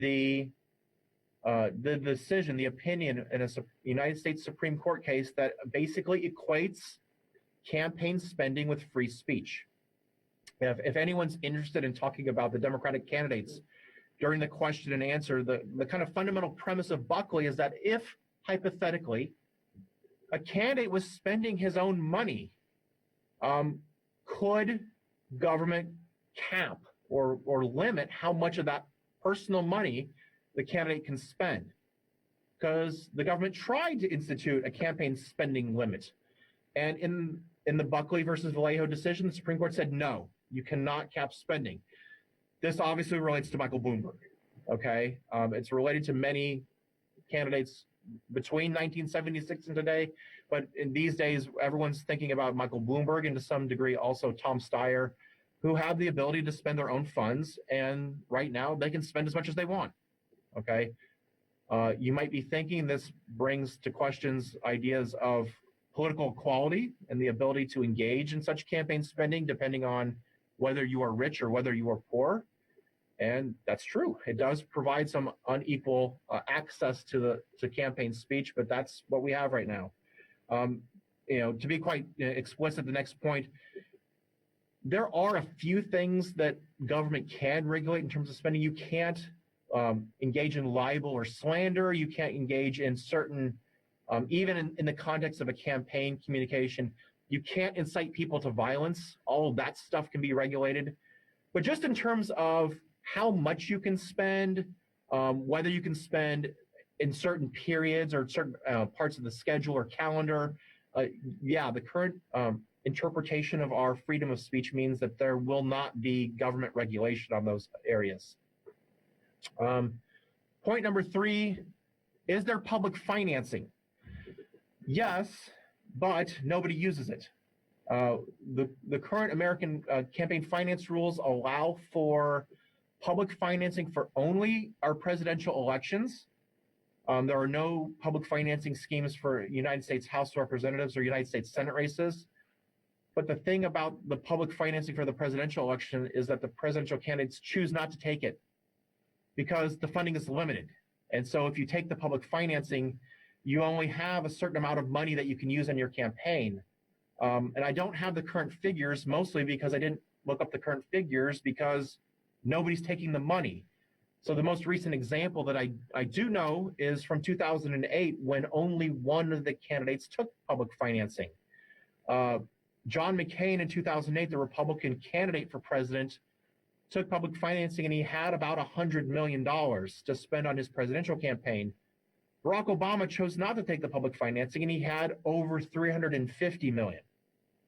the decision, the opinion in a United States Supreme Court case that basically equates campaign spending with free speech. If anyone's interested in talking about the Democratic candidates during the question and answer, the kind of fundamental premise of Buckley is that if, hypothetically, a candidate was spending his own money, could government cap or limit how much of that personal money the candidate can spend? Because the government tried to institute a campaign spending limit. And in the Buckley versus Vallejo decision, the Supreme Court said, no, you cannot cap spending. This obviously relates to Michael Bloomberg, okay? It's related to many candidates between 1976 and today, but in these days, everyone's thinking about Michael Bloomberg and to some degree also Tom Steyer, who have the ability to spend their own funds, and right now they can spend as much as they want, okay? You might be thinking this brings to questions ideas of political equality and the ability to engage in such campaign spending depending on whether you are rich or whether you are poor. And that's true. It does provide some unequal access to campaign speech, but that's what we have right now. To be quite explicit, the next point, there are a few things that government can regulate in terms of spending. You can't engage in libel or slander. You can't engage in certain, even in the context of a campaign communication, you can't incite people to violence. All of that stuff can be regulated. But just in terms of how much you can spend, whether you can spend in certain periods or certain parts of the schedule or calendar, the current interpretation of our freedom of speech means that there will not be government regulation on those areas. Point number 3, is there public financing? Yes, but nobody uses it. The current American campaign finance rules allow for public financing for only our presidential elections. There are no public financing schemes for United States House of Representatives or United States Senate races. But the thing about the public financing for the presidential election is that the presidential candidates choose not to take it because the funding is limited. And so if you take the public financing, you only have a certain amount of money that you can use in your campaign. And I don't have the current figures, mostly because I didn't look up the current figures because nobody's taking the money. So the most recent example that I do know is from 2008 when only one of the candidates took public financing. John McCain in 2008, the Republican candidate for president, took public financing and he had about $100 million to spend on his presidential campaign. Barack Obama chose not to take the public financing and he had over $350 million.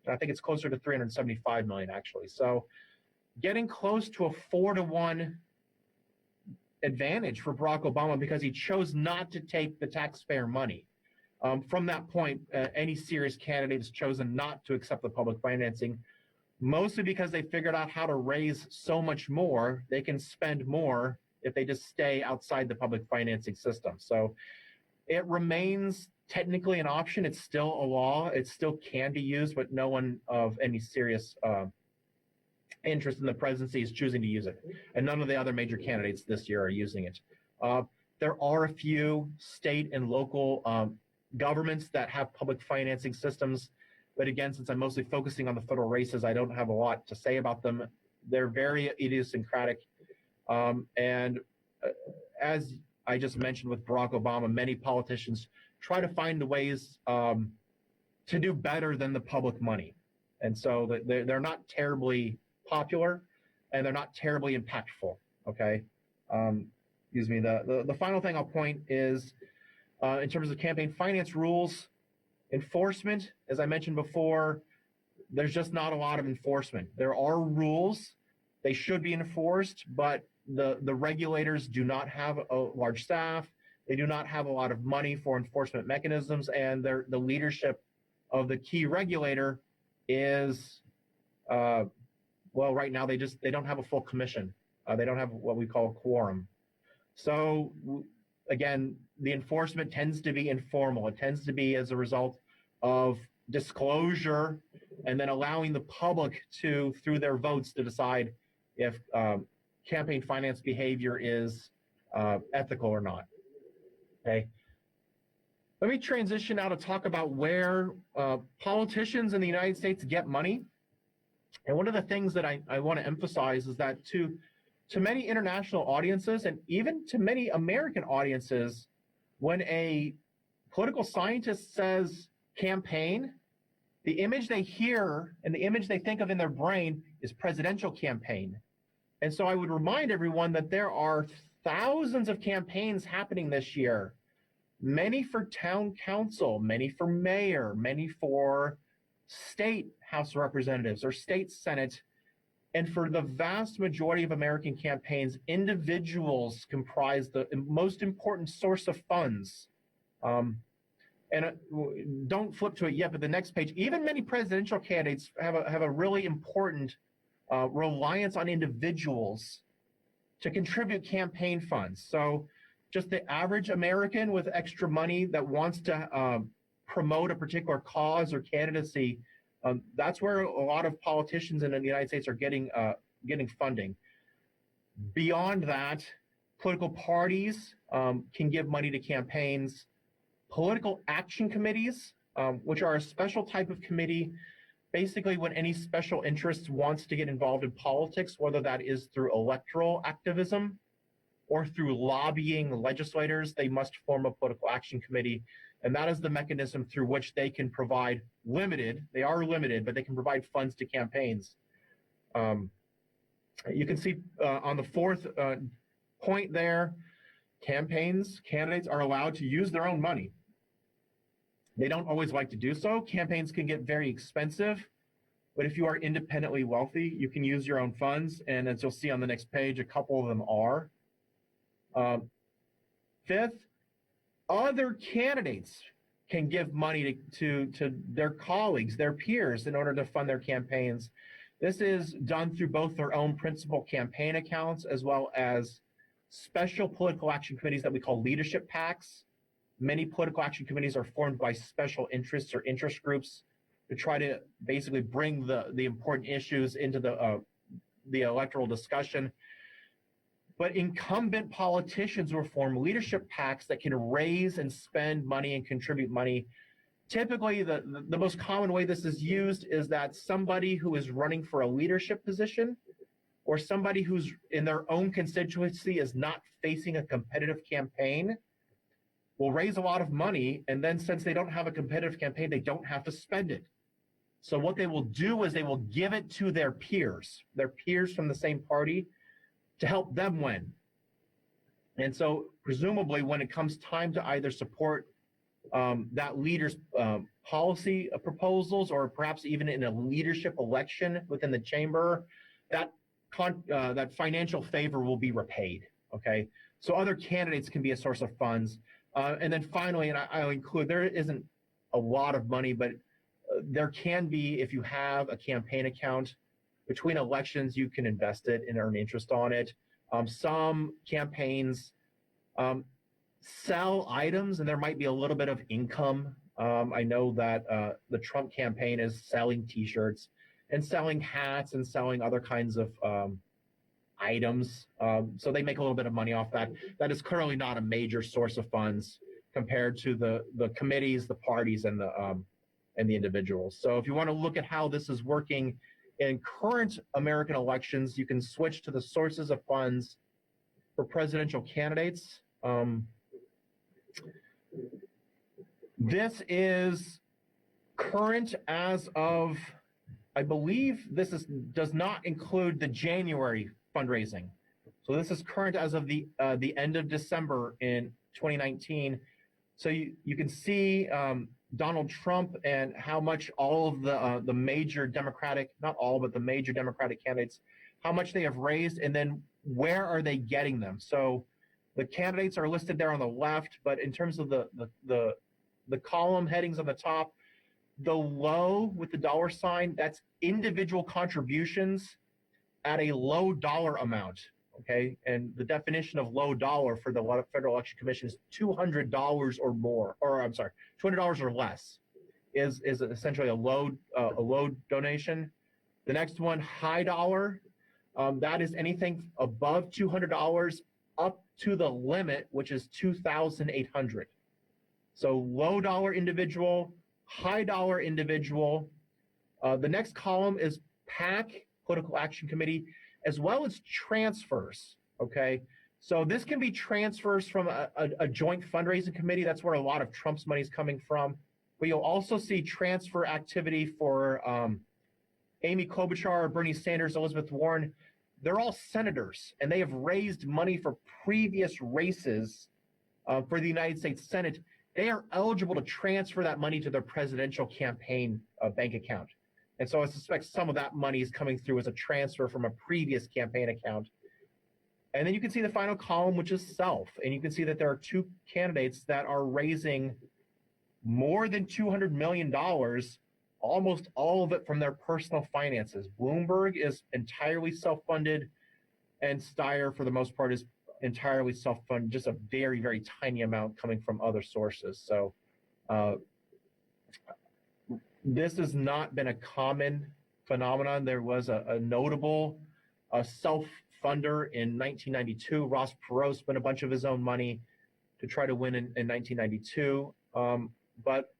I think it's closer to $375 million actually. So getting close to a 4-to-1 advantage for Barack Obama because he chose not to take the taxpayer money. From that point, any serious candidate has chosen not to accept the public financing, mostly because they figured out how to raise so much more. They can spend more if they just stay outside the public financing system. So it remains technically an option. It's still a law. It still can be used, but no one of any serious interest in the presidency is choosing to use it. And none of the other major candidates this year are using it. There are a few state and local governments that have public financing systems. But again, since I'm mostly focusing on the federal races, I don't have a lot to say about them. They're very idiosyncratic. And as I just mentioned with Barack Obama, many politicians try to find the ways to do better than the public money. And so they're not terribly popular and they're not terribly impactful, okay? Excuse me, the final thing I'll point is in terms of campaign finance rules, enforcement, as I mentioned before, there's just not a lot of enforcement. There are rules, they should be enforced, but the regulators do not have a large staff. They do not have a lot of money for enforcement mechanisms, and the leadership of the key regulator is, well, right now they don't have a full commission. They don't have what we call a quorum. So again, the enforcement tends to be informal. It tends to be as a result of disclosure and then allowing the public to, through their votes, to decide if campaign finance behavior is ethical or not. Okay. Let me transition now to talk about where politicians in the United States get money. And one of the things that I want to emphasize is that to many international audiences and even to many American audiences, when a political scientist says campaign, the image they hear and the image they think of in their brain is presidential campaign. And so I would remind everyone that there are thousands of campaigns happening this year, many for town council, many for mayor, many for state House of Representatives or state Senate. And for the vast majority of American campaigns, individuals comprise the most important source of funds. Don't flip to it yet, but the next page, even many presidential candidates have a really important reliance on individuals to contribute campaign funds. So just the average American with extra money that wants to promote a particular cause or candidacy, that's where a lot of politicians in the United States are getting funding. Beyond that, political parties can give money to campaigns. Political action committees, which are a special type of committee, basically when any special interest wants to get involved in politics, whether that is through electoral activism or through lobbying legislators, they must form a political action committee. And that is the mechanism through which they can provide they are limited, but they can provide funds to campaigns. You can see on the fourth point there, candidates are allowed to use their own money. They don't always like to do so. Campaigns can get very expensive, but if you are independently wealthy, you can use your own funds. And as you'll see on the next page, a couple of them are. Fifth, other candidates can give money to their colleagues, their peers, in order to fund their campaigns. This is done through both their own principal campaign accounts as well as special political action committees that we call leadership PACs. Many political action committees are formed by special interests or interest groups to try to basically bring the important issues into the electoral discussion. But incumbent politicians will form leadership PACs that can raise and spend money and contribute money. Typically, the most common way this is used is that somebody who is running for a leadership position or somebody who's in their own constituency is not facing a competitive campaign will raise a lot of money, and then since they don't have a competitive campaign, they don't have to spend it. So what they will do is they will give it to their peers from the same party, to help them win. And so presumably when it comes time to either support that leader's policy proposals or perhaps even in a leadership election within the chamber, that financial favor will be repaid, okay? So other candidates can be a source of funds. And then finally, and I'll include, there isn't a lot of money, but there can be, if you have a campaign account, between elections, you can invest it and earn interest on it. Some campaigns sell items, and there might be a little bit of income. I know that the Trump campaign is selling T-shirts and selling hats and selling other kinds of items. So they make a little bit of money off that. That is currently not a major source of funds compared to the committees, the parties, and the individuals. So if you want to look at how this is working in current American elections, you can switch to the sources of funds for presidential candidates. This is current as of, I believe does not include the January fundraising. So this is current as of the end of December in 2019. So you can see Donald Trump and how much all of the major Democratic, not all, but the major Democratic candidates, how much they have raised, and then where are they getting them? So the candidates are listed there on the left, but in terms of the column headings on the top, the low with the dollar sign, that's individual contributions at a low dollar amount, okay? And the definition of low dollar for the Federal Election Commission is $200 or more, or I'm sorry, $200 or less is essentially a low donation. The next one, high dollar, that is anything above $200 up to the limit, which is $2,800. So low dollar individual, high dollar individual. The next column is PAC, Political Action Committee, as well as transfers, okay? So this can be transfers from a joint fundraising committee. That's where a lot of Trump's money is coming from. But you'll also see transfer activity for Amy Klobuchar, Bernie Sanders, Elizabeth Warren. They're all senators, and they have raised money for previous races for the United States Senate. They are eligible to transfer that money to their presidential campaign bank account. And so I suspect some of that money is coming through as a transfer from a previous campaign account. And then you can see the final column, which is self. And you can see that there are two candidates that are raising more than $200 million, almost all of it from their personal finances. Bloomberg is entirely self-funded, and Steyer, for the most part, is entirely self-funded, just a very, very tiny amount coming from other sources. So this has not been a common phenomenon. There was a notable self-funder in 1992. Ross Perot spent a bunch of his own money to try to win in 1992. But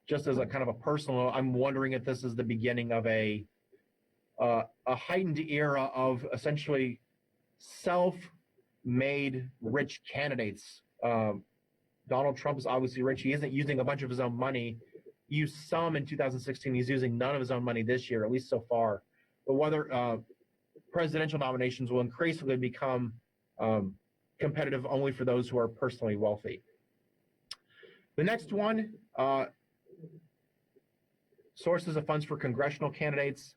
just as a kind of a personal, I'm wondering if this is the beginning of a heightened era of essentially self-made rich candidates. Donald Trump is obviously rich. He isn't using a bunch of his own money. He used some in 2016. He's using none of his own money this year, at least so far. But whether presidential nominations will increasingly become competitive only for those who are personally wealthy. The next one, sources of funds for congressional candidates.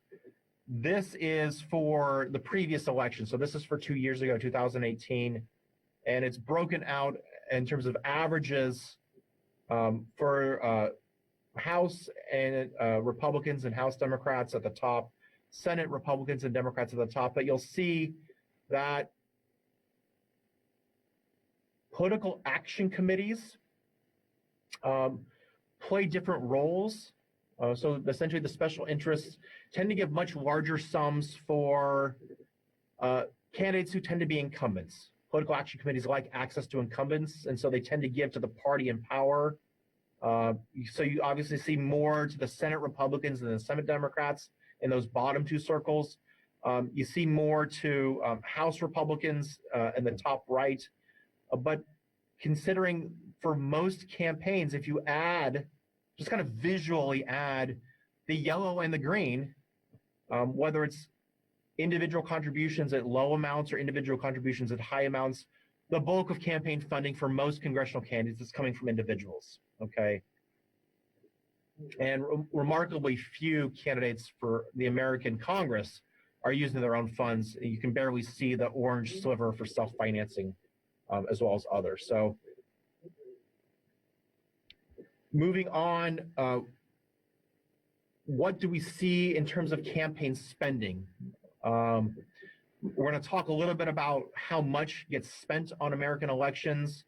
This is for the previous election. So this is for 2 years ago, 2018. And it's broken out in terms of averages for House and Republicans and House Democrats at the top, Senate Republicans and Democrats at the top. But you'll see that political action committees play different roles. So essentially the special interests tend to give much larger sums for candidates who tend to be incumbents. Political action committees like access to incumbents, and so they tend to give to the party in power. So you obviously see more to the Senate Republicans than the Senate Democrats in those bottom two circles. You see more to House Republicans in the top right. But considering for most campaigns, if you add, just kind of visually add the yellow and the green, whether it's individual contributions at low amounts or individual contributions at high amounts, the bulk of campaign funding for most congressional candidates is coming from individuals, okay? And remarkably few candidates for the American Congress are using their own funds. You can barely see the orange sliver for self-financing as well as others. So moving on, what do we see in terms of campaign spending? We're going to talk a little bit about how much gets spent on American elections.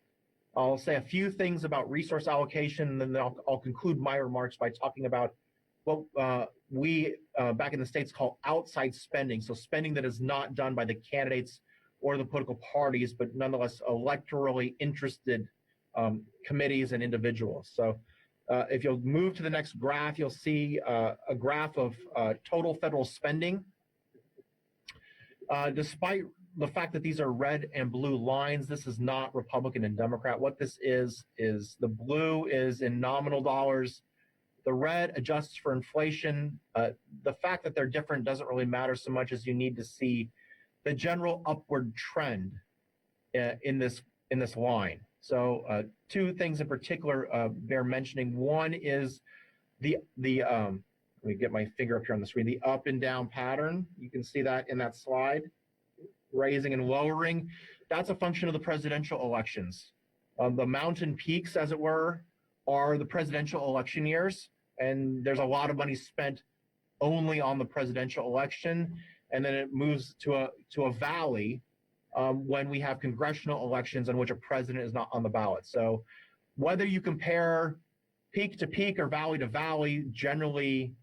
I'll say a few things about resource allocation, and then I'll conclude my remarks by talking about what we back in the States call outside spending. So spending that is not done by the candidates or the political parties, but nonetheless electorally interested committees and individuals. So if you'll move to the next graph, you'll see a graph of total federal spending. Despite the fact that these are red and blue lines, this is not Republican and Democrat. What this is the blue is in nominal dollars. The red adjusts for inflation. The fact that they're different doesn't really matter so much as you need to see the general upward trend in this line. So two things in particular bear mentioning. One is the let me get my finger up here on the screen, the up and down pattern. You can see that in that slide, raising and lowering. That's a function of the presidential elections. The mountain peaks, as it were, are the presidential election years, and there's a lot of money spent only on the presidential election, and then it moves to a valley when we have congressional elections in which a president is not on the ballot. So whether you compare peak to peak or valley to valley, generally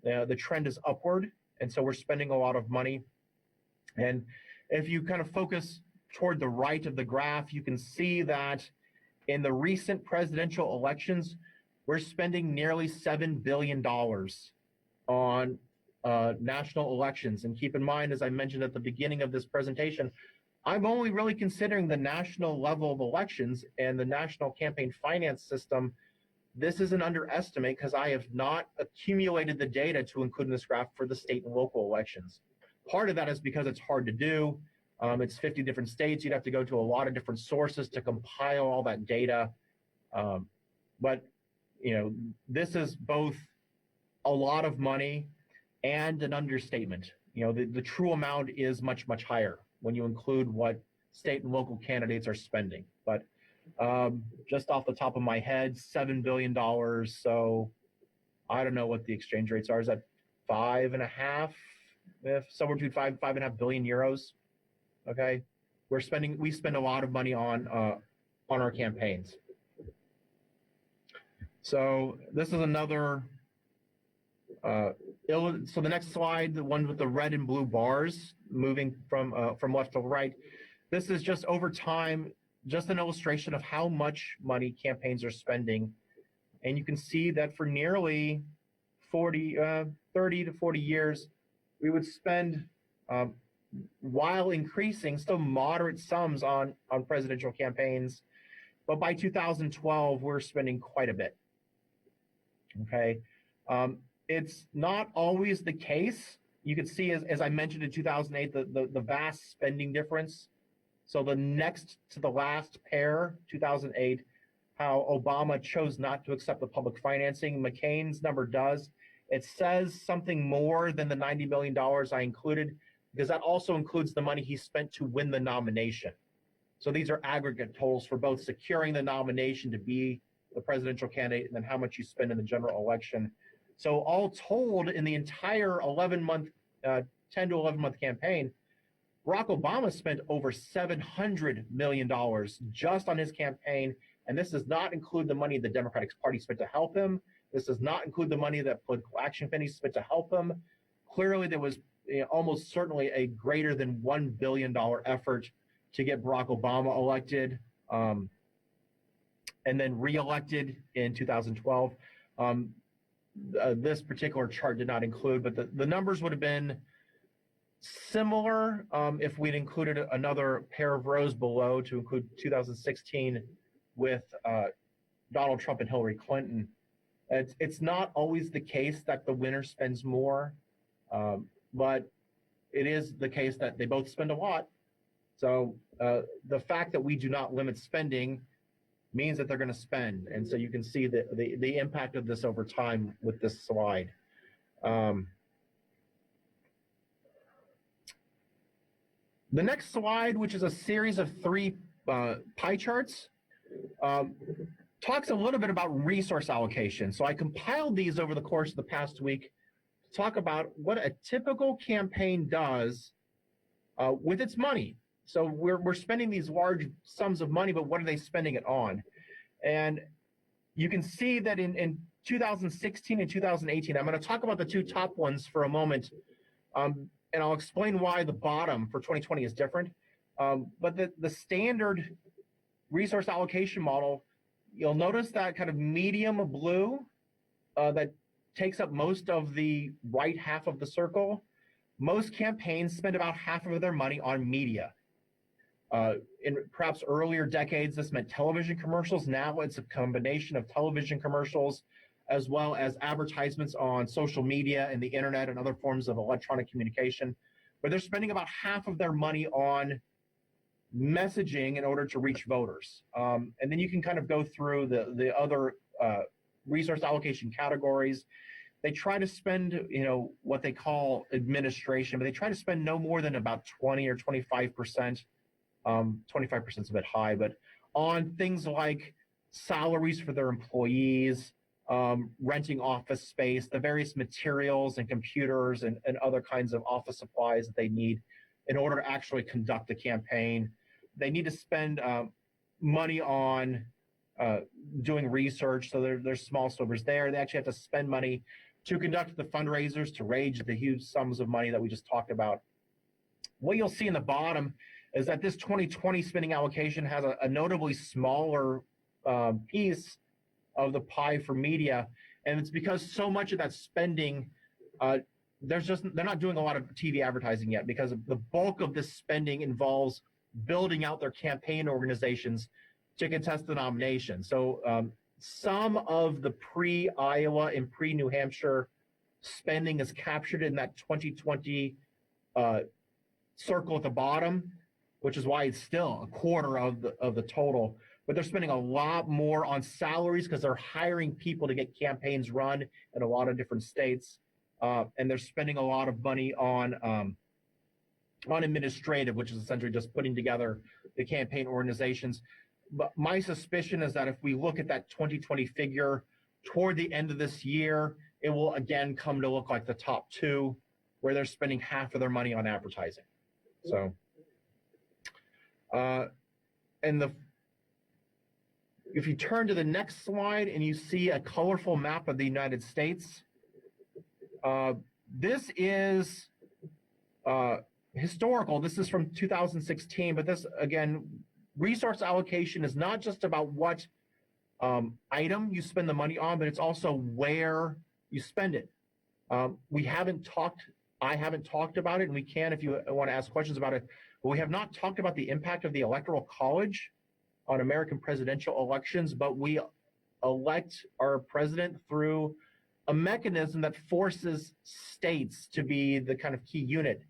the trend is upward, and so we're spending a lot of money. And if you kind of focus toward the right of the graph, you can see that in the recent presidential elections, we're spending nearly $7 billion on national elections. And keep in mind, as I mentioned at the beginning of this presentation, I'm only really considering the national level of elections and the national campaign finance system. This is an underestimate because I have not accumulated the data to include in this graph for the state and local elections. Part of that is because it's hard to do. It's 50 different states. You'd have to go to a lot of different sources to compile all that data. But you know, this is both a lot of money and an understatement. You know, the true amount is much, much higher when you include what state and local candidates are spending. But just off the top of my head, $7 billion. So I don't know what the exchange rates are. Is that 5.5? If somewhere between 5.5 billion euros. Okay, we spend a lot of money on our campaigns. So this is another. So the next slide, the one with the red and blue bars, moving from left to right. This is just over time, just an illustration of how much money campaigns are spending, and you can see that for nearly 30 to 40 years, we would spend, while increasing, still moderate sums on presidential campaigns, but by 2012, we're spending quite a bit. Okay, it's not always the case. You can see, as I mentioned in 2008, the vast spending difference. So the next to the last pair, 2008, how Obama chose not to accept the public financing. McCain's number does. It says something more than the $90 million I included, because that also includes the money he spent to win the nomination. So these are aggregate totals for both securing the nomination to be the presidential candidate and then how much you spend in the general election. So all told, in the entire 10 to 11-month campaign, Barack Obama spent over $700 million just on his campaign, and this does not include the money the Democratic Party spent to help him. This does not include the money that political action committees spent to help him. Clearly, there was almost certainly a greater than $1 billion effort to get Barack Obama elected and then reelected in 2012. This particular chart did not include, but the numbers would have been similar if we'd included another pair of rows below to include 2016 with Donald Trump and Hillary Clinton. It's not always the case that the winner spends more, but it is the case that they both spend a lot. So the fact that we do not limit spending means that they're going to spend. And so you can see the impact of this over time with this slide. The next slide, which is a series of 3 pie charts, talks a little bit about resource allocation. So I compiled these over the course of the past week to talk about what a typical campaign does with its money. So we're spending these large sums of money, but what are they spending it on? And you can see that in 2016 and 2018, I'm going to talk about the 2 top ones for a moment, and I'll explain why the bottom for 2020 is different. But the standard resource allocation model, you'll notice that kind of medium blue that takes up most of the right half of the circle. Most campaigns spend about half of their money on media. In perhaps earlier decades, this meant television commercials. Now it's a combination of television commercials as well as advertisements on social media and the internet and other forms of electronic communication. But they're spending about half of their money on messaging in order to reach voters. And then you can kind of go through the other resource allocation categories. They try to spend, what they call administration, but they try to spend no more than about 20 or 25%. 25% is a bit high, but on things like salaries for their employees, renting office space, the various materials and computers and other kinds of office supplies that they need in order to actually conduct a campaign. They need to spend money on doing research, so there's small silvers there. They actually have to spend money to conduct the fundraisers, to raise the huge sums of money that we just talked about. What you'll see in the bottom is that this 2020 spending allocation has a notably smaller piece of the pie for media, and it's because so much of that spending, they're not doing a lot of TV advertising yet, because the bulk of this spending involves building out their campaign organizations to contest the nomination. So some of the pre-Iowa and pre-New Hampshire spending is captured in that 2020 circle at the bottom, which is why it's still a quarter of the total. But they're spending a lot more on salaries because they're hiring people to get campaigns run in a lot of different states, and they're spending a lot of money on administrative, which is essentially just putting together the campaign organizations. But my suspicion is that if we look at that 2020 figure toward the end of this year, it will again come to look like the top two, where they're spending half of their money on advertising. So, if you turn to the next slide and you see a colorful map of the United States, this is historical. This is from 2016, but this, again, resource allocation is not just about what item you spend the money on, but it's also where you spend it. I haven't talked about it, and we can if you want to ask questions about it, but we have not talked about the impact of the Electoral College on American presidential elections, but we elect our president through a mechanism that forces states to be the kind of key unit,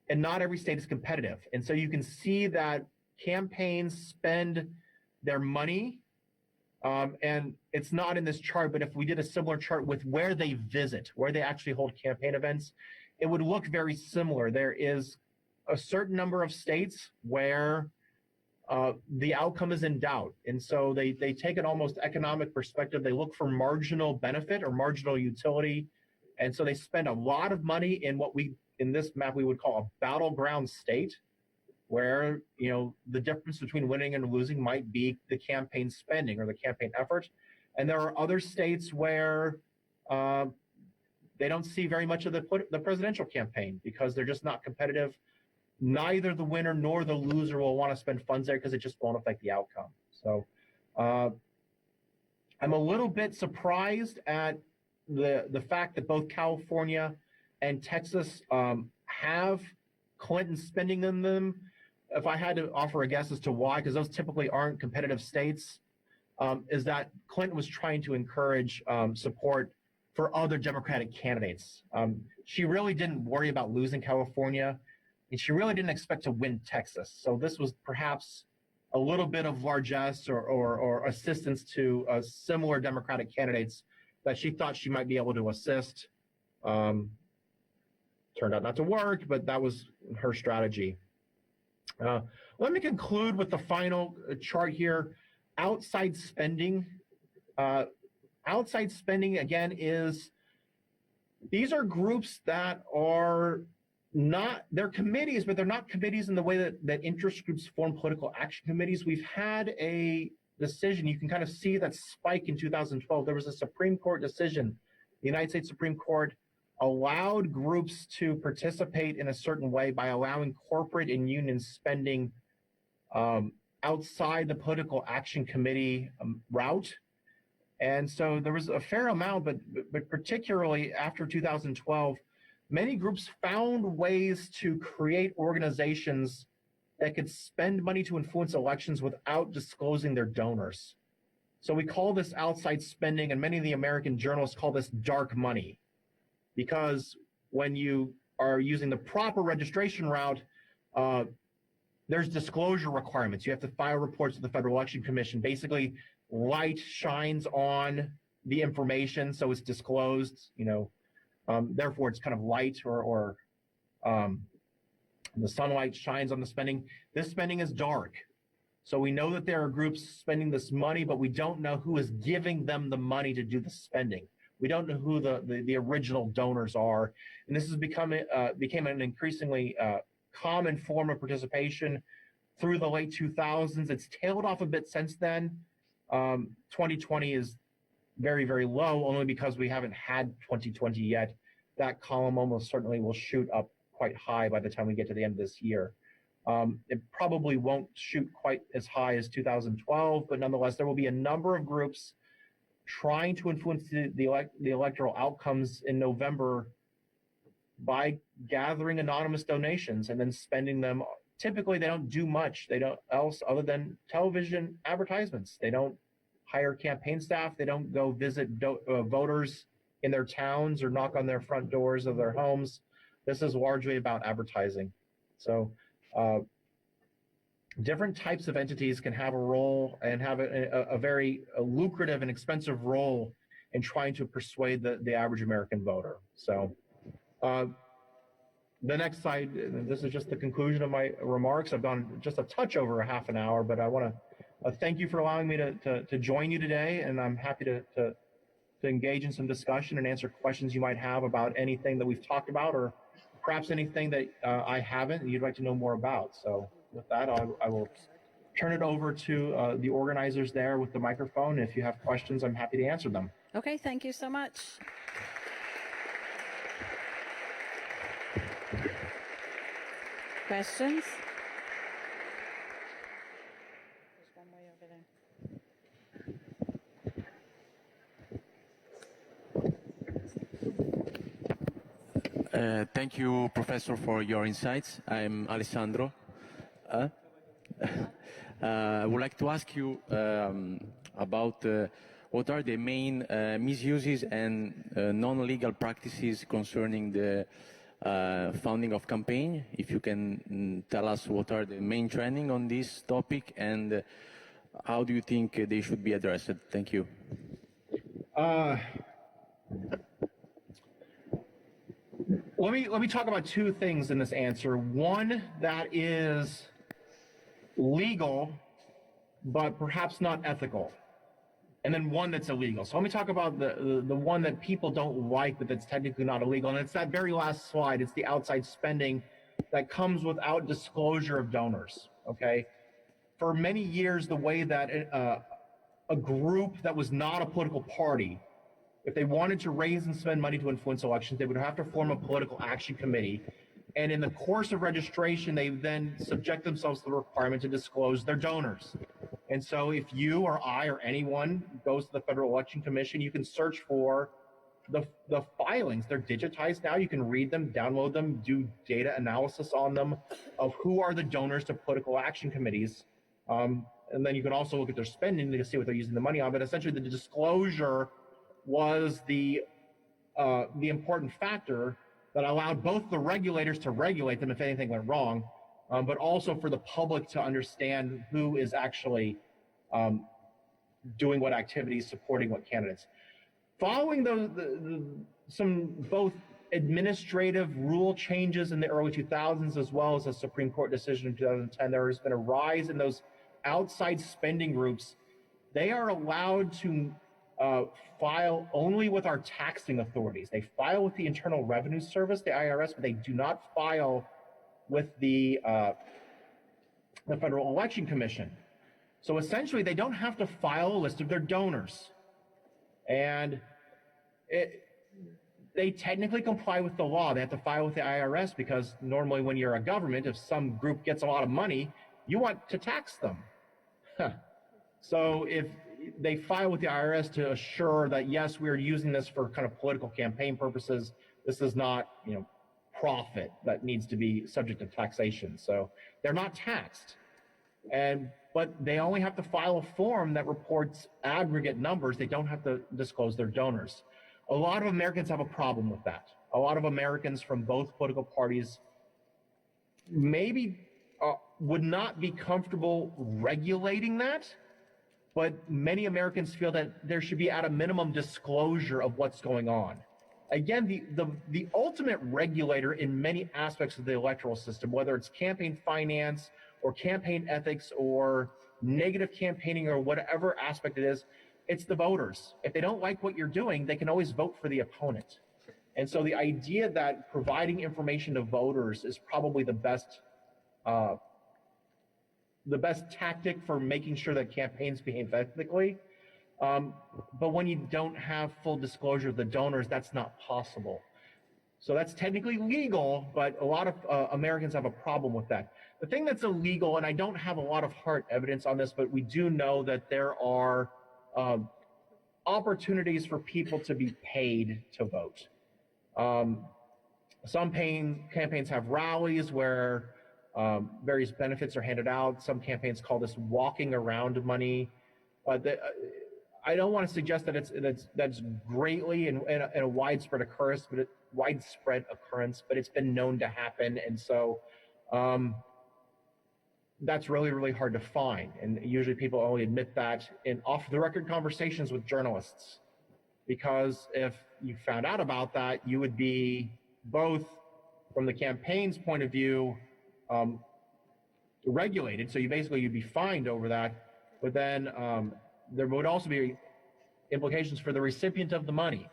and not every state is competitive. And so you can see that campaigns spend their money, and it's not in this chart, but if we did a similar chart with where they visit, where they actually hold campaign events, it would look very similar. There is a certain number of states where the outcome is in doubt. And so they take an almost economic perspective. They look for marginal benefit or marginal utility. And so they spend a lot of money in what in this map, we would call a battleground state, where, the difference between winning and losing might be the campaign spending or the campaign effort. And there are other states where they don't see very much of the presidential campaign because they're just not competitive. Neither the winner nor the loser will want to spend funds there because it just won't affect the outcome. So I'm a little bit surprised at the fact that both California and Texas have Clinton spending in them. If I had to offer a guess as to why, because those typically aren't competitive states, is that Clinton was trying to encourage support for other Democratic candidates. She really didn't worry about losing California, and she really didn't expect to win Texas. So this was perhaps a little bit of largesse or assistance to similar Democratic candidates that she thought she might be able to assist. Turned out not to work, but that was her strategy. Let me conclude with the final chart here. Outside spending. Outside spending, again, these are groups that are they're committees, but they're not committees in the way that interest groups form political action committees. We've had a decision, you can kind of see that spike in 2012. There was a Supreme Court decision. The United States Supreme Court allowed groups to participate in a certain way by allowing corporate and union spending outside the political action committee route. And so there was a fair amount, but particularly after 2012, many groups found ways to create organizations that could spend money to influence elections without disclosing their donors. So we call this outside spending, and many of the American journalists call this dark money, because when you are using the proper registration route, there's disclosure requirements. You have to file reports to the Federal Election Commission. Basically, light shines on the information, so it's disclosed. Therefore, it's kind of light, or the sunlight shines on the spending. This spending is dark. So we know that there are groups spending this money, but we don't know who is giving them the money to do the spending. We don't know who the original donors are. And this has became an increasingly common form of participation through the late 2000s. It's tailed off a bit since then. 2020 is very, very low, only because we haven't had 2020 yet. That column almost certainly will shoot up quite high by the time we get to the end of this year. It probably won't shoot quite as high as 2012, but nonetheless, there will be a number of groups trying to influence the electoral outcomes in November by gathering anonymous donations and then spending them. Typically, they don't do much. They don't else other than television advertisements. They don't hire campaign staff. They don't go visit voters in their towns or knock on their front doors of their homes. This is largely about advertising. So different types of entities can have a role and have a very lucrative and expensive role in trying to persuade the average American voter. So the next slide, this is just the conclusion of my remarks. I've gone just a touch over a half an hour, but I want to thank you for allowing me to join you today, and I'm happy to engage in some discussion and answer questions you might have about anything that we've talked about, or perhaps anything that I haven't and you'd like to know more about. So with that, I will turn it over to the organizers there with the microphone. If you have questions, I'm happy to answer them. Okay, thank you so much. Questions? There's one way over there. Thank you, Professor, for your insights. I'm Alessandro. I would like to ask you about what are the main misuses and non-legal practices concerning the funding of campaign. If you can tell us what are the main trending on this topic and how do you think they should be addressed? Thank you. Let me talk about two things in this answer. One that is legal, but perhaps not ethical, and then one that's illegal. So let me talk about the one that people don't like, but that's technically not illegal, and it's that very last slide. It's the outside spending that comes without disclosure of donors, okay? For many years, the way that a group that was not a political party, if they wanted to raise and spend money to influence elections, they would have to form a political action committee. And in the course of registration, they then subject themselves to the requirement to disclose their donors. And so if you or I or anyone goes to the Federal Election Commission, you can search for the filings. They're digitized now. You can read them, download them, do data analysis on them of who are the donors to political action committees. And then you can also look at their spending to see what they're using the money on. But essentially, the disclosure was the important factor that allowed both the regulators to regulate them if anything went wrong, but also for the public to understand who is actually doing what activities, supporting what candidates. Following some both administrative rule changes in the early 2000s, as well as a Supreme Court decision in 2010, there has been a rise in those outside spending groups. They are allowed to file only with our taxing authorities. They file with the Internal Revenue Service, the IRS, but they do not file with the Federal Election Commission. So essentially, they don't have to file a list of their donors. And they technically comply with the law. They have to file with the IRS because normally when you're a government, if some group gets a lot of money, you want to tax them. So if they file with the IRS to assure that, yes, we're using this for kind of political campaign purposes, this is not, profit that needs to be subject to taxation. So they're not taxed. But they only have to file a form that reports aggregate numbers. They don't have to disclose their donors. A lot of Americans have a problem with that. A lot of Americans from both political parties maybe would not be comfortable regulating that, but many Americans feel that there should be at a minimum disclosure of what's going on. Again, the ultimate regulator in many aspects of the electoral system, whether it's campaign finance or campaign ethics or negative campaigning or whatever aspect it is, it's the voters. If they don't like what you're doing, they can always vote for the opponent. And so the idea that providing information to voters is probably the best tactic for making sure that campaigns behave ethically. But when you don't have full disclosure of the donors, that's not possible. So that's technically legal, but a lot of Americans have a problem with that. The thing that's illegal, and I don't have a lot of hard evidence on this, but we do know that there are opportunities for people to be paid to vote. Some campaigns have rallies where various benefits are handed out. Some campaigns call this walking around money. I don't want to suggest that that's greatly in a widespread occurrence, but it's been known to happen, and so that's really, really hard to find. And usually people only admit that in off-the-record conversations with journalists, because if you found out about that, you would be both, from the campaign's point of view, regulated. So you'd be fined over that, but then there would also be implications for the recipient of the money.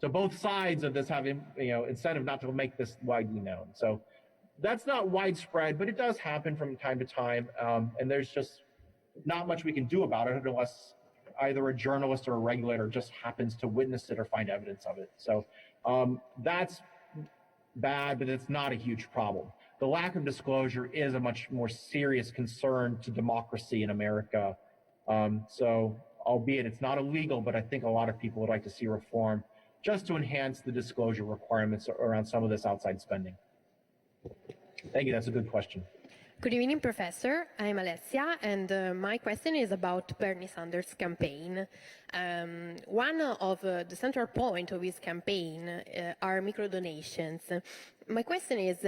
So both sides of this have, incentive not to make this widely known. So that's not widespread, but it does happen from time to time, and there's just not much we can do about it unless either a journalist or a regulator just happens to witness it or find evidence of it. So that's bad, but it's not a huge problem. The lack of disclosure is a much more serious concern to democracy in America. So albeit it's not illegal, but I think a lot of people would like to see reform just to enhance the disclosure requirements around some of this outside spending. Thank you. That's a good question. Good evening, Professor. I'm Alessia, and my question is about Bernie Sanders' campaign. One of the central points of his campaign are microdonations. My question is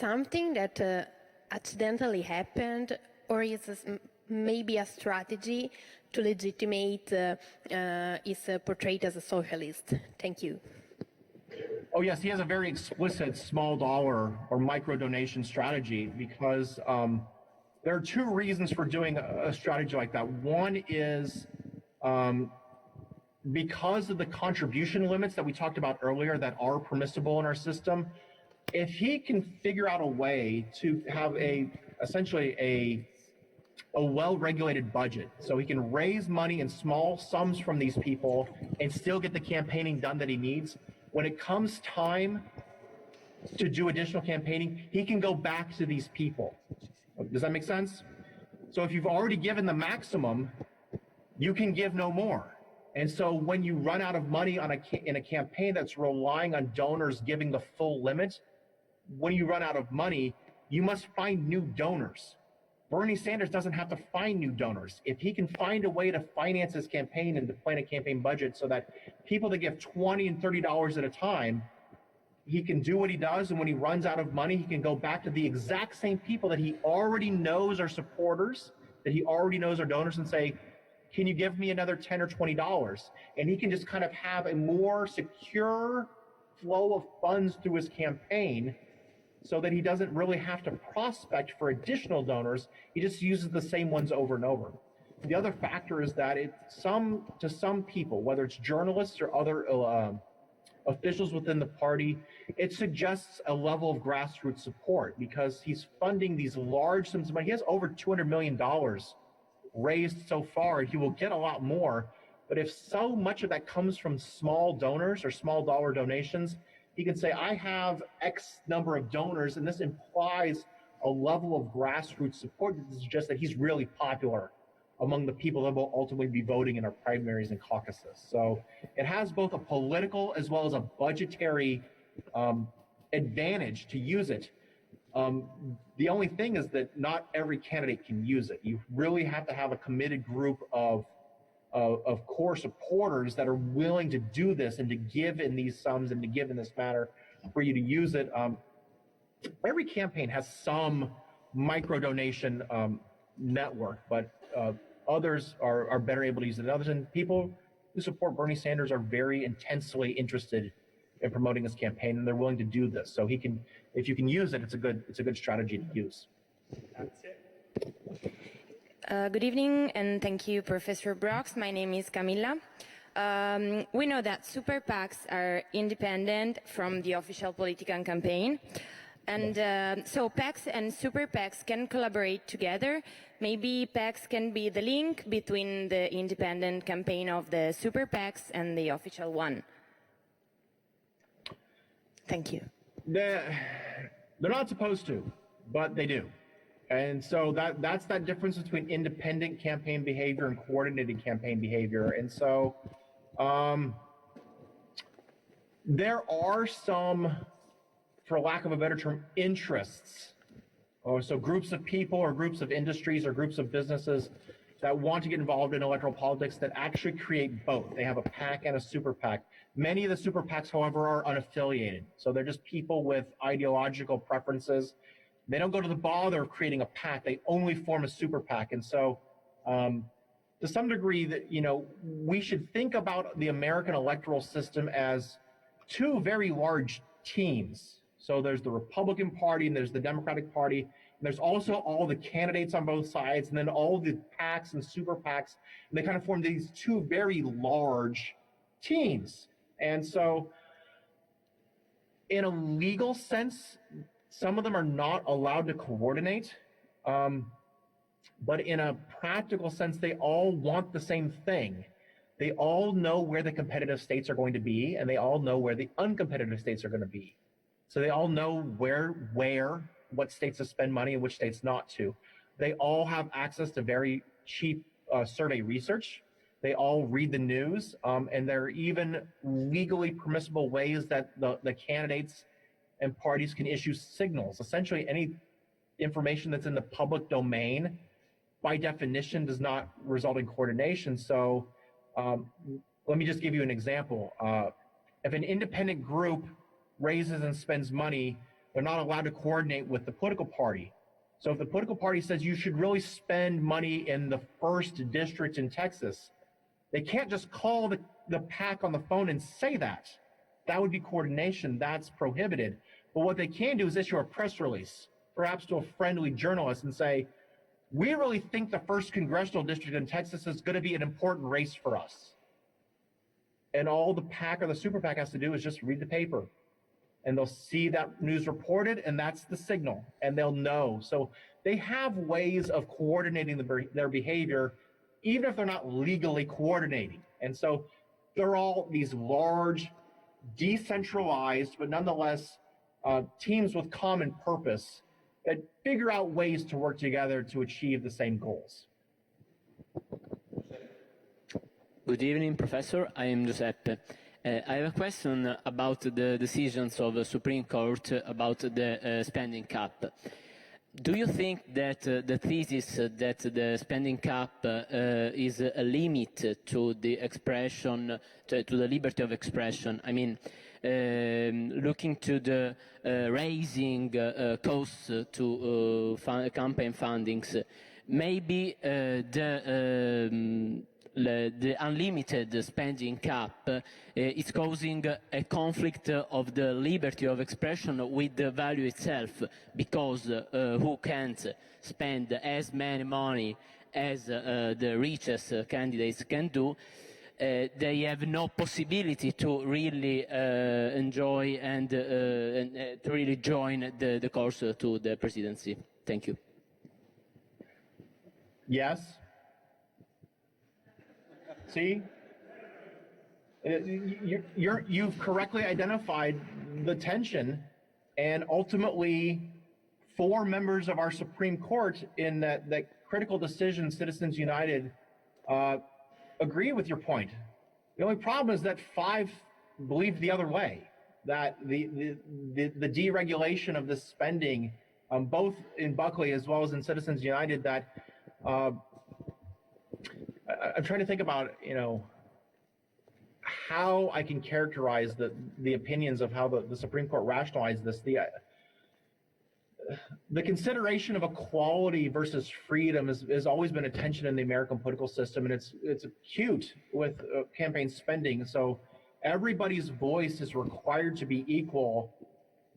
something that accidentally happened, or is this maybe a strategy to legitimate his portrait as a socialist? Thank you. Oh, yes, he has a very explicit small dollar or micro donation strategy, because there are two reasons for doing a strategy like that. One is because of the contribution limits that we talked about earlier that are permissible in our system. If he can figure out a way to have essentially a well-regulated budget, so he can raise money in small sums from these people and still get the campaigning done that he needs, when it comes time to do additional campaigning, he can go back to these people. Does that make sense? So if you've already given the maximum, you can give no more. And so when you run out of money in a campaign that's relying on donors giving the full limit, when you run out of money, you must find new donors. Bernie Sanders doesn't have to find new donors. If he can find a way to finance his campaign and to plan a campaign budget so that people that give $20 and $30 at a time, he can do what he does, and when he runs out of money, he can go back to the exact same people that he already knows are supporters, that he already knows are donors, and say, can you give me another $10 or $20? And he can just kind of have a more secure flow of funds through his campaign, so that he doesn't really have to prospect for additional donors. He just uses the same ones over and over. The other factor is that to some people, whether it's journalists or other officials within the party, it suggests a level of grassroots support, because he's funding these large sums of money. He has over $200 million raised so far. He will get a lot more, but if so much of that comes from small donors or small dollar donations, he can say, I have X number of donors, and this implies a level of grassroots support that suggests that he's really popular among the people that will ultimately be voting in our primaries and caucuses. So it has both a political as well as a budgetary advantage to use it. The only thing is that not every candidate can use it. You really have to have a committed group of core supporters that are willing to do this and to give in these sums and to give in this manner for you to use it. Every campaign has some micro donation network, but others are better able to use it than others. And people who support Bernie Sanders are very intensely interested in promoting this campaign, and they're willing to do this. So if you can use it, it's a good strategy to use. That's it. Good evening, and thank you, Professor Brox. My name is Camilla. We know that super PACs are independent from the official political campaign, and so PACs and super PACs can collaborate together. Maybe PACs can be the link between the independent campaign of the super PACs and the official one. Thank you. They're not supposed to, but they do. And so that's that difference between independent campaign behavior and coordinated campaign behavior. And so there are some, for lack of a better term, interests, or so groups of people or groups of industries or groups of businesses that want to get involved in electoral politics that actually create both. They have a PAC and a super PAC. Many of the super PACs, however, are unaffiliated. So they're just people with ideological preferences. They don't go to the bother of creating a PAC. They only form a super PAC. And so to some degree, that, you know, we should think about the American electoral system as two very large teams. So there's the Republican Party and there's the Democratic Party. And there's also all the candidates on both sides, and then all the PACs and super PACs. And they kind of form these two very large teams. And so in a legal sense, some of them are not allowed to coordinate. But in a practical sense, they all want the same thing. They all know where the competitive states are going to be, and they all know where the uncompetitive states are going to be. So they all know what states to spend money and which states not to. They all have access to very cheap survey research. They all read the news, and there are even legally permissible ways that the candidates and parties can issue signals. Essentially, any information that's in the public domain, by definition, does not result in coordination. So let me just give you an example. If an independent group raises and spends money, they're not allowed to coordinate with the political party. So if the political party says you should really spend money in the 1st district in Texas, they can't just call the PAC on the phone and say that. That would be coordination. That's prohibited. But what they can do is issue a press release, perhaps to a friendly journalist, and say, we really think the 1st congressional district in Texas is going to be an important race for us. And all the PAC or the super PAC has to do is just read the paper. And they'll see that news reported, and that's the signal, and they'll know. So they have ways of coordinating their behavior, even if they're not legally coordinating. And so they're all these large, decentralized, but nonetheless teams with common purpose that figure out ways to work together to achieve the same goals. Good evening, Professor. I am Giuseppe. I have a question about the decisions of the Supreme Court about the spending cap. Do you think that the thesis that the spending cap is a limit to the expression, to the liberty of expression? I mean, looking to the raising costs to campaign fundings, maybe the unlimited spending cap is causing a conflict of the liberty of expression with the value itself, because who can't spend as many money as the richest candidates can do, they have no possibility to really enjoy and to really join the course to the presidency. Thank you. Yes. See, you've correctly identified the tension, and ultimately 4 members of our Supreme Court in that critical decision, Citizens United, agree with your point. The only problem is that 5 believe the other way, that the deregulation of this spending, both in Buckley as well as in Citizens United, that I'm trying to think about, how I can characterize the opinions of how the Supreme Court rationalized this. The consideration of equality versus freedom has always been a tension in the American political system, and it's acute with campaign spending. So everybody's voice is required to be equal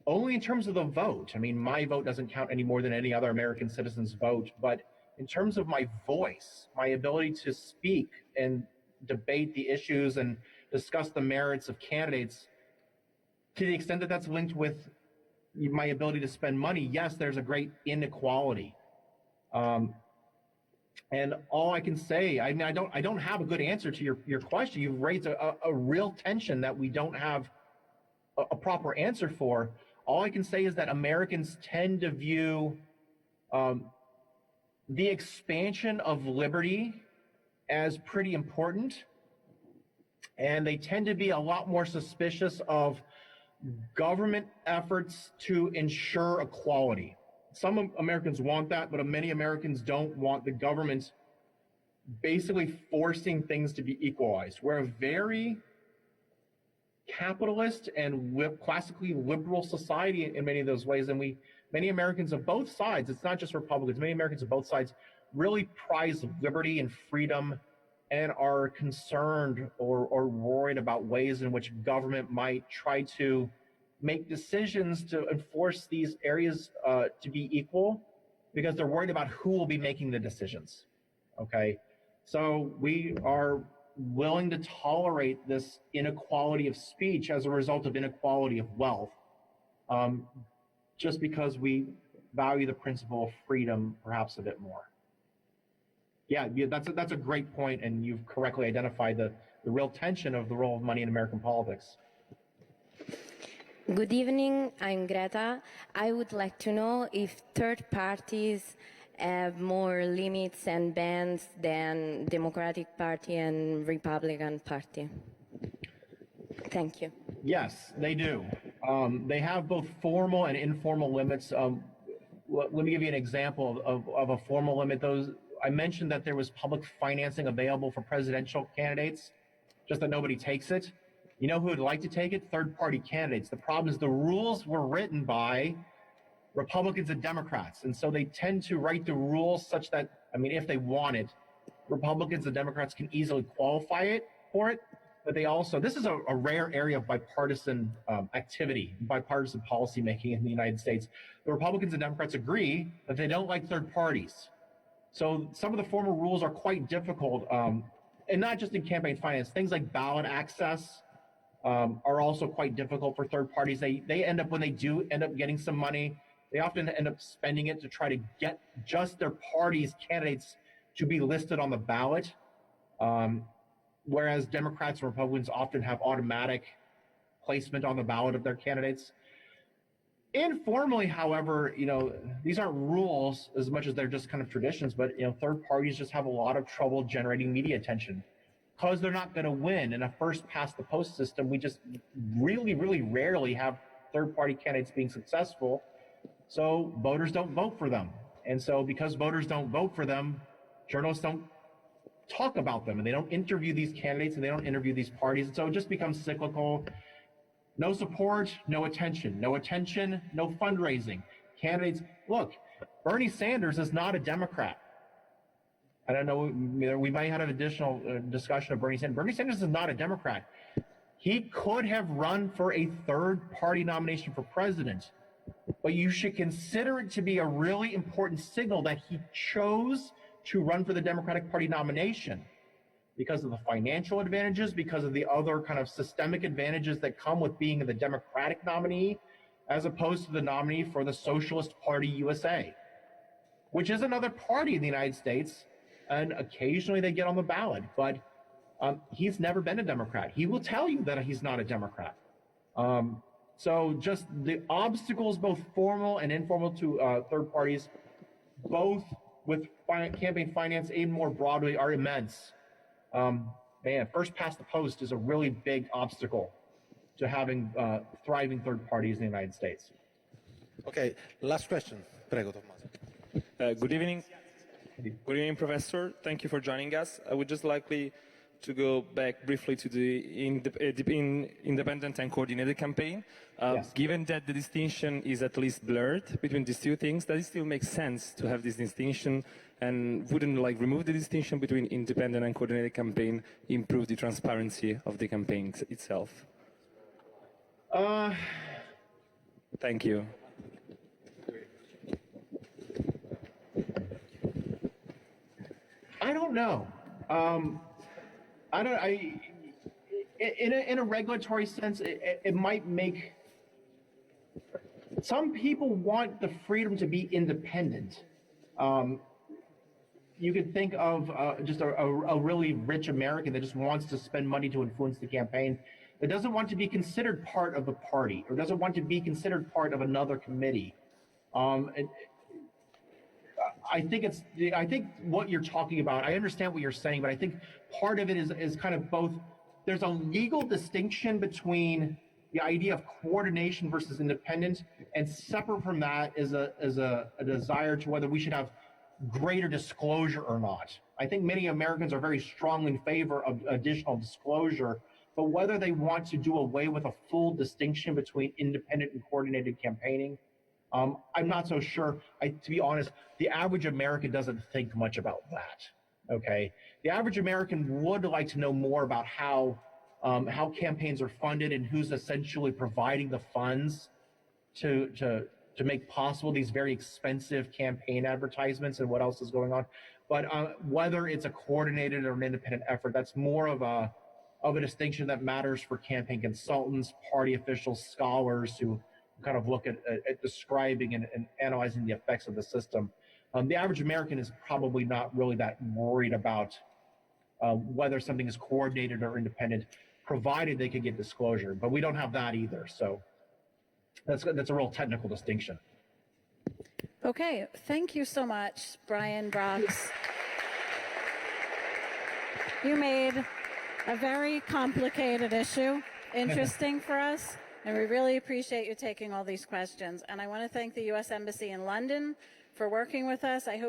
only in terms of the vote. I mean, my vote doesn't count any more than any other American citizen's vote, but in terms of my voice, my ability to speak and debate the issues and discuss the merits of candidates, to the extent that that's linked with my ability to spend money, yes, there's a great inequality. And all I can say, I mean, I don't have a good answer to your question. You've raised a real tension that we don't have a proper answer for. all I can say is that Americans tend to view the expansion of liberty as pretty important, and they tend to be a lot more suspicious of government efforts to ensure equality. Some Americans want that, but many Americans don't want the government basically forcing things to be equalized. We're a very capitalist and classically liberal society in many of those ways, and many Americans of both sides, it's not just Republicans, many Americans of both sides really prize liberty and freedom and are concerned or worried about ways in which government might try to make decisions to enforce these areas to be equal, because they're worried about who will be making the decisions, okay? So we are willing to tolerate this inequality of speech as a result of inequality of wealth, just because we value the principle of freedom perhaps a bit more. Yeah, that's a great point, and you've correctly identified the real tension of the role of money in American politics. Good evening, I'm Greta. I would like to know if third parties have more limits and bans than Democratic Party and Republican Party. Thank you. Yes, they do. They have both formal and informal limits. Let me give you an example of a formal limit. I mentioned that there was public financing available for presidential candidates, just that nobody takes it. You know who would like to take it? Third-party candidates. The problem is the rules were written by Republicans and Democrats, and so they tend to write the rules such that, I mean, if they want it, Republicans and Democrats can easily qualify for it, but they also, this is a rare area of bipartisan activity, bipartisan policymaking in the United States. The Republicans and Democrats agree that they don't like third parties. So some of the formal rules are quite difficult, and not just in campaign finance. Things like ballot access are also quite difficult for third parties. They end up, when they do end up getting some money, they often end up spending it to try to get just their party's candidates to be listed on the ballot, whereas Democrats and Republicans often have automatic placement on the ballot of their candidates. Informally, however, these aren't rules as much as they're just kind of traditions, but, third parties just have a lot of trouble generating media attention because they're not going to win. In a first past the post system, we just really, really rarely have third party candidates being successful. So voters don't vote for them. And so because voters don't vote for them, journalists don't talk about them, and they don't interview these candidates, and they don't interview these parties. And so it just becomes cyclical. No support, no attention. No attention, no fundraising. Candidates, look, Bernie Sanders is not a Democrat. I don't know, we might have an additional discussion of Bernie Sanders. Bernie Sanders is not a Democrat. He could have run for a third-party nomination for president, but you should consider it to be a really important signal that he chose to run for the Democratic Party nomination, because of the financial advantages, because of the other kind of systemic advantages that come with being the Democratic nominee, as opposed to the nominee for the Socialist Party USA, which is another party in the United States, and occasionally they get on the ballot, but he's never been a Democrat. He will tell you that he's not a Democrat. So just the obstacles, both formal and informal, to third parties, both with campaign finance and more broadly, are immense. Man, first past the post is a really big obstacle to having thriving third parties in the United States. Okay, last question. Prego, Tommaso. Good evening. Good evening, Professor. Thank you for joining us. I would just like to go back briefly to the independent and coordinated campaign. Yes. Given that the distinction is at least blurred between these two things, does it still make sense to have this distinction? And wouldn't remove the distinction between independent and coordinated campaign improve the transparency of the campaign itself? Thank you. I don't know. In a regulatory sense, it might make, some people want the freedom to be independent. You could think of just a really rich American that just wants to spend money to influence the campaign. It doesn't want to be considered part of the party, or doesn't want to be considered part of another committee. And I think what you're talking about, I understand what you're saying, but I think part of it is kind of both. There's a legal distinction between the idea of coordination versus independent, and separate from that is a desire to whether we should have greater disclosure or not. I think many Americans are very strongly in favor of additional disclosure, but whether they want to do away with a full distinction between independent and coordinated campaigning, I'm not so sure. To be honest, the average American doesn't think much about that. Okay, the average American would like to know more about how campaigns are funded and who's essentially providing the funds to make possible these very expensive campaign advertisements and what else is going on. But whether it's a coordinated or an independent effort, that's more of a distinction that matters for campaign consultants, party officials, scholars who kind of look at describing and analyzing the effects of the system. The average American is probably not really that worried about whether something is coordinated or independent, provided they can get disclosure. But we don't have that either. So that's a real technical distinction. Okay, thank you so much, Brian Brox. You made a very complicated issue interesting for us, and we really appreciate you taking all these questions. And I want to thank the U.S. Embassy in London for working with us. I hope